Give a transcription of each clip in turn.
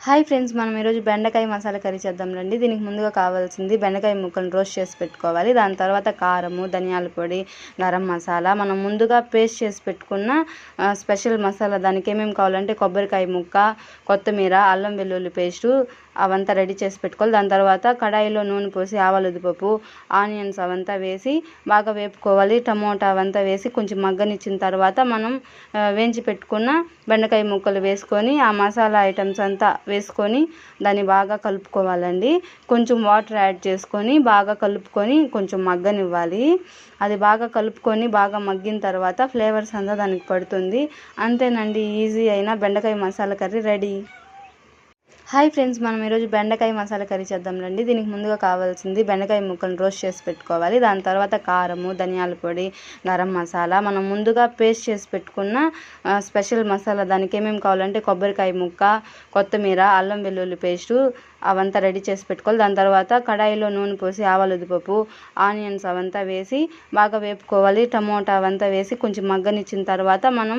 Hi friends, మనం ఈరోజు బెండకాయ మసాలా కర్రీ చేద్దాం రండి. దీనికి ముందుగా కావాల్సింది బెండకాయ ముక్కలను రోస్ట్ చేసి పెట్టుకోవాలి. దాని తర్వాత కారము, ధనియాల పొడి, గరం మసాలా, మనం ముందుగా పేస్ట్ చేసి పెట్టుకున్న స్పెషల్ మసాలా. దానికి ఏమేమి కావాలంటే కొబ్బరికాయ ముక్క, కొత్తిమీర, అల్లం వెల్లుల్లి పేస్టు అవంతా రెడీ చేసి పెట్టుకోవాలి. దాని తర్వాత కడాయిలో నూనె పోసి ఆవాలు, ఉద్దిపప్పు, ఆనియన్స్ అవంతా వేసి బాగా వేపుకోవాలి. టమోటా అవంతా వేసి కొంచెం మగ్గనిచ్చిన తర్వాత మనం వేయించి పెట్టుకున్న బెండకాయ ముక్కలు వేసుకొని ఆ మసాలా ఐటమ్స్ అంతా వేసుకొని దాన్ని బాగా కలుపుకోవాలండి. కొంచెం వాటర్ యాడ్ చేసుకొని బాగా కలుపుకొని కొంచెం మగ్గనివ్వాలి. అది బాగా కలుపుకొని బాగా మగ్గిన తర్వాత ఫ్లేవర్స్ అంతా దానికి పడుతుంది. అంతేనండి, ఈజీ అయిన బెండకాయ masala curry ready. Hi friends, మనం ఈరోజు బెండకాయ మసాలా కర్రీ చేద్దాం రండి. దీనికి ముందుగా కావాల్సింది బెండకాయ ముక్కలను రోస్ట్ చేసి పెట్టుకోవాలి. దాని తర్వాత కారము, ధనియాల పొడి, గరం మసాలా, మనం ముందుగా పేస్ట్ చేసి పెట్టుకున్న స్పెషల్ మసాలా. దానికి ఏమేమి కావాలంటే కొబ్బరికాయ ముక్క, కొత్తిమీర, అల్లం వెల్లుల్లి పేస్టు అవంతా రెడీ చేసి పెట్టుకోవాలి. దాని తర్వాత కడాయిలో నూనె పోసి ఆవాలు, ఉద్దిపప్పు, ఆనియన్స్ అవంతా వేసి బాగా వేపుకోవాలి. టమోటా అవంతా వేసి కొంచెం మగ్గనిచ్చిన తర్వాత మనం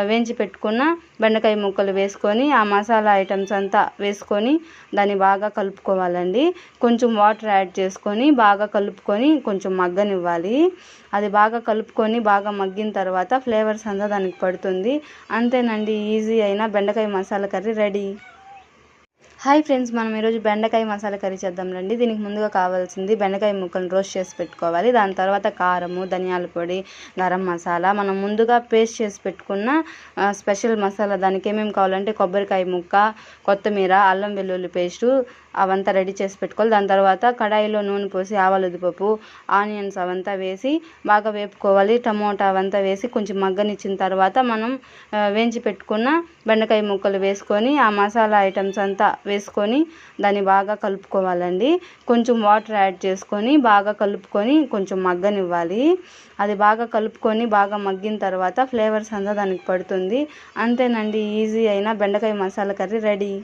వేయించి పెట్టుకున్న బెండకాయ ముక్కలు వేసుకొని ఆ మసాలా ఐటమ్స్ అంతా వేసుకొని దాన్ని బాగా కలుపుకోవాలండి. కొంచెం వాటర్ యాడ్ చేసుకొని బాగా కలుపుకొని కొంచెం మగ్గనివ్వాలి. అది బాగా కలుపుకొని బాగా మగ్గిన తర్వాత ఫ్లేవర్స్ అంతా దానికి పడుతుంది. అంతేనండి, ఈజీ అయిన బెండకాయ masala curry ready. Hi friends, మనం ఈరోజు బెండకాయ మసాలా కర్రీ చేద్దాం రండి. దీనికి ముందుగా కావాల్సింది బెండకాయ ముక్కలను రోస్ట్ చేసి పెట్టుకోవాలి. దాని తర్వాత కారము, ధనియాల పొడి, గరం మసాలా, మనం ముందుగా పేస్ట్ చేసి పెట్టుకున్న స్పెషల్ మసాలా. దానికి ఏమేమి కావాలంటే కొబ్బరికాయ ముక్క, కొత్తిమీర, అల్లం వెల్లుల్లి పేస్టు అవంతా రెడీ చేసి పెట్టుకోవాలి. దాని తర్వాత కడాయిలో నూనె పోసి ఆవాలు, ఉద్దిపప్పు, ఆనియన్స్ అవంతా వేసి బాగా వేపుకోవాలి. టమోటా అవంతా వేసి కొంచెం మగ్గనిచ్చిన తర్వాత మనం వేయించి పెట్టుకున్న బెండకాయ ముక్కలు వేసుకొని ఆ మసాలా ఐటమ్స్ అంతా వేసుకొని దాన్ని బాగా కలుపుకోవాలండి. కొంచెం వాటర్ యాడ్ చేసుకొని బాగా కలుపుకొని కొంచెం మగ్గనివ్వాలి. అది బాగా కలుపుకొని బాగా మగ్గిన తర్వాత ఫ్లేవర్స్ అంతా దానికి పడుతుంది. అంతేనండి, ఈజీ అయిన బెండకాయ మసాలా కర్రీ రెడీ.